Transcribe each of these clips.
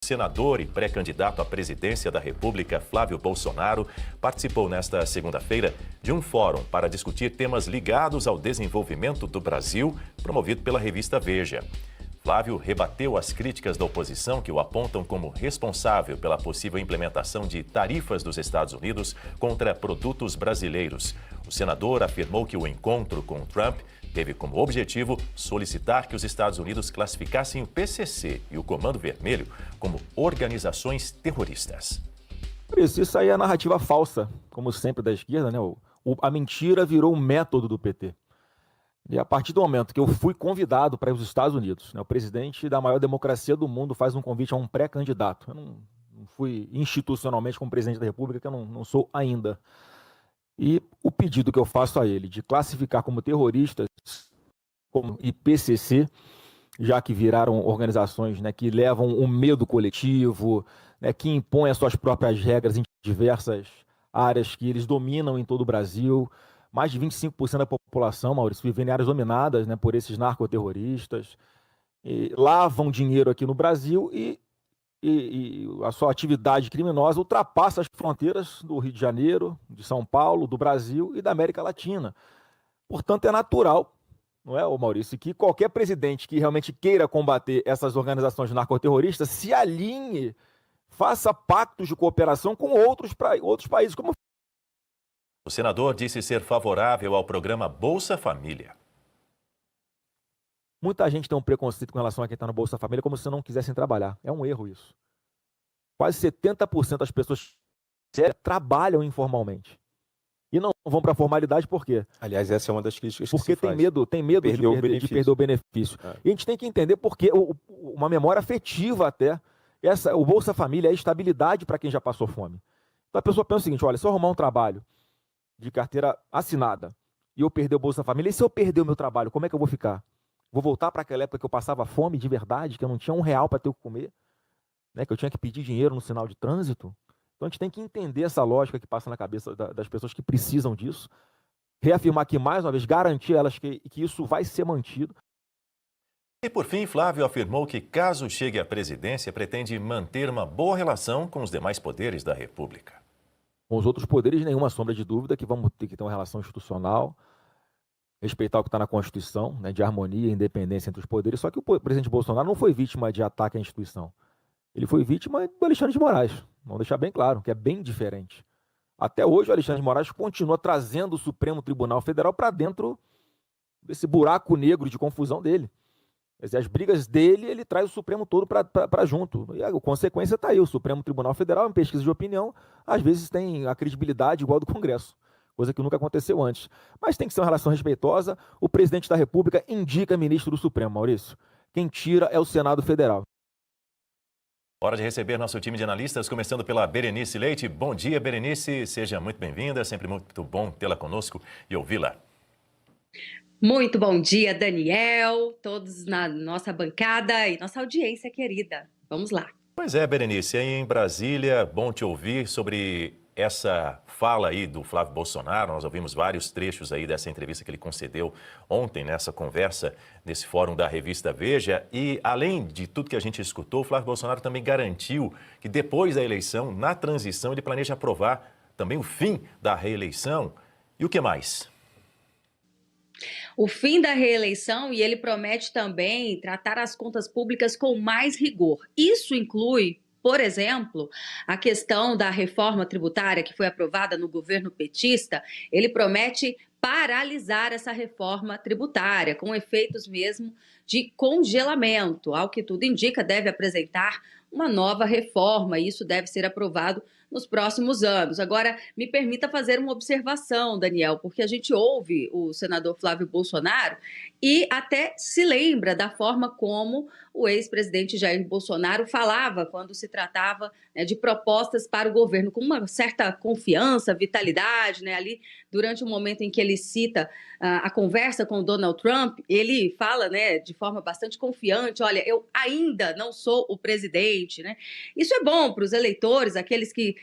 Senador e pré-candidato à presidência da República, Flávio Bolsonaro, participou nesta segunda-feira de um fórum para discutir temas ligados ao desenvolvimento do Brasil, promovido pela revista Veja. Flávio rebateu as críticas da oposição que o apontam como responsável pela possível implementação de tarifas dos Estados Unidos contra produtos brasileiros. O senador afirmou que o encontro com Trump teve como objetivo solicitar que os Estados Unidos classificassem o PCC e o Comando Vermelho como organizações terroristas. Por isso aí é a narrativa falsa, como sempre da esquerda, né? A mentira virou um método do PT. E a partir do momento que eu fui convidado para ir aos Estados Unidos, né, o presidente da maior democracia do mundo faz um convite a um pré-candidato. Eu não fui institucionalmente como presidente da República, que eu não sou ainda. E o pedido que eu faço a ele de classificar como terroristas como IPCC, já que viraram organizações, né, que levam o medo coletivo, né, que impõem as suas próprias regras em diversas áreas que eles dominam em todo o Brasil. Mais de 25% da população, Maurício, vive em áreas dominadas, né, por esses narcoterroristas. E lavam dinheiro aqui no Brasil e a sua atividade criminosa ultrapassa as fronteiras do Rio de Janeiro, de São Paulo, do Brasil e da América Latina. Portanto, é natural, não é, Maurício, que qualquer presidente que realmente queira combater essas organizações narcoterroristas se alinhe, faça pactos de cooperação com outros países, como o senador disse ser favorável ao programa Bolsa Família. Muita gente tem um preconceito com relação a quem está no Bolsa Família, como se não quisessem trabalhar. É um erro isso. Quase 70% das pessoas trabalham informalmente. E não vão para a formalidade por quê? Aliás, essa é uma das críticas que porque se faz. tem medo de perder o benefício. E a gente tem que entender porque uma memória afetiva até. O Bolsa Família é estabilidade para quem já passou fome. Então a pessoa pensa o seguinte, olha, se eu arrumar um trabalho de carteira assinada e eu perder o Bolsa Família, e se eu perder o meu trabalho, como é que eu vou ficar? Vou voltar para aquela época que eu passava fome de verdade, que eu não tinha R$1 para ter o que comer, né? Que eu tinha que pedir dinheiro no sinal de trânsito? Então a gente tem que entender essa lógica que passa na cabeça das pessoas que precisam disso, reafirmar aqui mais uma vez, garantir elas que isso vai ser mantido. E por fim, Flávio afirmou que, caso chegue à presidência, pretende manter uma boa relação com os demais poderes da República. Com os outros poderes, nenhuma sombra de dúvida que vamos ter que ter uma relação institucional, respeitar o que está na Constituição, né, de harmonia e independência entre os poderes. Só que o presidente Bolsonaro não foi vítima de ataque à instituição. Ele foi vítima do Alexandre de Moraes. Vamos deixar bem claro, que é bem diferente. Até hoje, o Alexandre de Moraes continua trazendo o Supremo Tribunal Federal para dentro desse buraco negro de confusão dele. Quer dizer, as brigas dele, ele traz o Supremo todo para junto. E a consequência está aí. O Supremo Tribunal Federal, em pesquisa de opinião, às vezes tem a credibilidade igual a do Congresso, coisa que nunca aconteceu antes. Mas tem que ser uma relação respeitosa. O presidente da República indica ministro do Supremo, Maurício. Quem tira é o Senado Federal. Hora de receber nosso time de analistas, começando pela Berenice Leite. Bom dia, Berenice. Seja muito bem-vinda. Sempre muito bom tê-la conosco e ouvi-la. Muito bom dia, Daniel, todos na nossa bancada e nossa audiência querida. Vamos lá. Pois é, Berenice, aí em Brasília, bom te ouvir sobre essa fala aí do Flávio Bolsonaro. Nós ouvimos vários trechos aí dessa entrevista que ele concedeu ontem, nessa conversa, nesse fórum da revista Veja. E, além de tudo que a gente escutou, o Flávio Bolsonaro também garantiu que depois da eleição, na transição, ele planeja aprovar também o fim da reeleição. E o que mais? O fim da reeleição, e ele promete também tratar as contas públicas com mais rigor. Isso inclui, por exemplo, a questão da reforma tributária que foi aprovada no governo petista. Ele promete paralisar essa reforma tributária, com efeitos mesmo de congelamento. Ao que tudo indica, deve apresentar uma nova reforma e isso deve ser aprovado nos próximos anos. Agora, me permita fazer uma observação, Daniel, porque a gente ouve o senador Flávio Bolsonaro e até se lembra da forma como o ex-presidente Jair Bolsonaro falava quando se tratava, né, de propostas para o governo, com uma certa confiança, vitalidade, né, ali durante o momento em que ele cita a conversa com o Donald Trump, ele fala, né, de forma bastante confiante, olha, eu ainda não sou o presidente, né? Isso é bom para os eleitores, aqueles que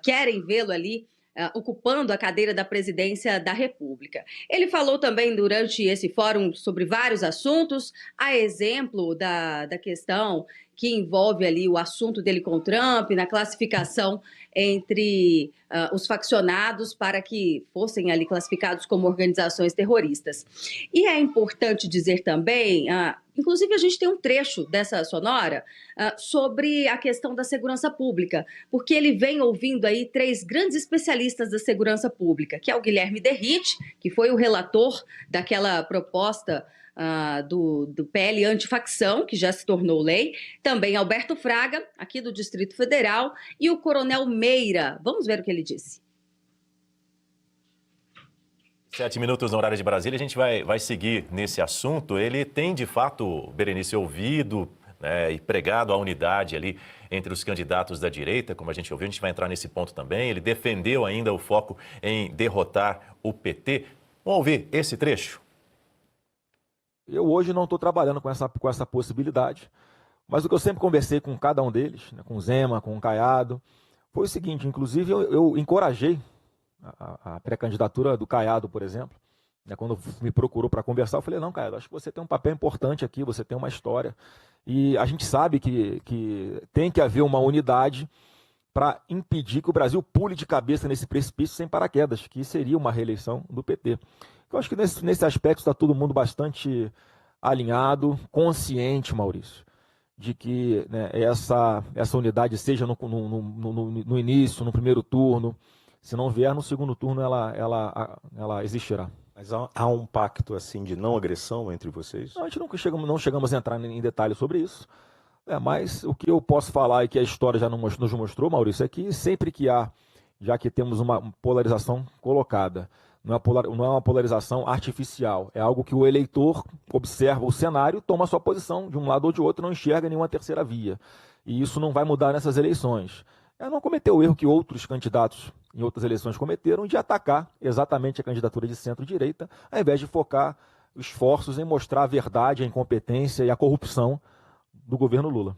querem vê-lo ali ocupando a cadeira da presidência da República. Ele falou também durante esse fórum sobre vários assuntos, a exemplo da questão que envolve ali o assunto dele com o Trump, na classificação entre os faccionados para que fossem ali classificados como organizações terroristas. E é importante dizer também, inclusive a gente tem um trecho dessa sonora sobre a questão da segurança pública, porque ele vem ouvindo aí 3 grandes especialistas da segurança pública, que é o Guilherme Derrite, que foi o relator daquela proposta do PL antifacção, que já se tornou lei, também Alberto Fraga, aqui do Distrito Federal, e o Coronel Meira. Vamos ver o que ele disse. 7 minutos no horário de Brasília, a gente vai seguir nesse assunto. Ele tem, de fato, Berenice, ouvido, né, e pregado a unidade ali entre os candidatos da direita, como a gente ouviu, a gente vai entrar nesse ponto também. Ele defendeu ainda o foco em derrotar o PT. Vamos ouvir esse trecho? Eu hoje não estou trabalhando com essa possibilidade, mas o que eu sempre conversei com cada um deles, né, com o Zema, com o Caiado, foi o seguinte: inclusive eu encorajei a pré-candidatura do Caiado, por exemplo, né, quando me procurou para conversar, eu falei: não, Caiado, acho que você tem um papel importante aqui, você tem uma história, e a gente sabe que tem que haver uma unidade para impedir que o Brasil pule de cabeça nesse precipício sem paraquedas, que seria uma reeleição do PT. Eu acho que nesse aspecto está todo mundo bastante alinhado, consciente, Maurício, de que, né, essa unidade, seja no início, no primeiro turno, se não vier no segundo turno, ela existirá. Mas há um pacto assim de não agressão entre vocês? Não, a gente não chegamos a entrar em detalhes sobre isso. Mas o que eu posso falar e que a história já nos mostrou, Maurício, é que sempre que já que temos uma polarização colocada, não é uma polarização artificial, é algo que o eleitor observa o cenário, toma a sua posição de um lado ou de outro, não enxerga nenhuma terceira via. E isso não vai mudar nessas eleições. Não cometer o erro que outros candidatos em outras eleições cometeram, de atacar exatamente a candidatura de centro-direita, ao invés de focar esforços em mostrar a verdade, a incompetência e a corrupção do governo Lula.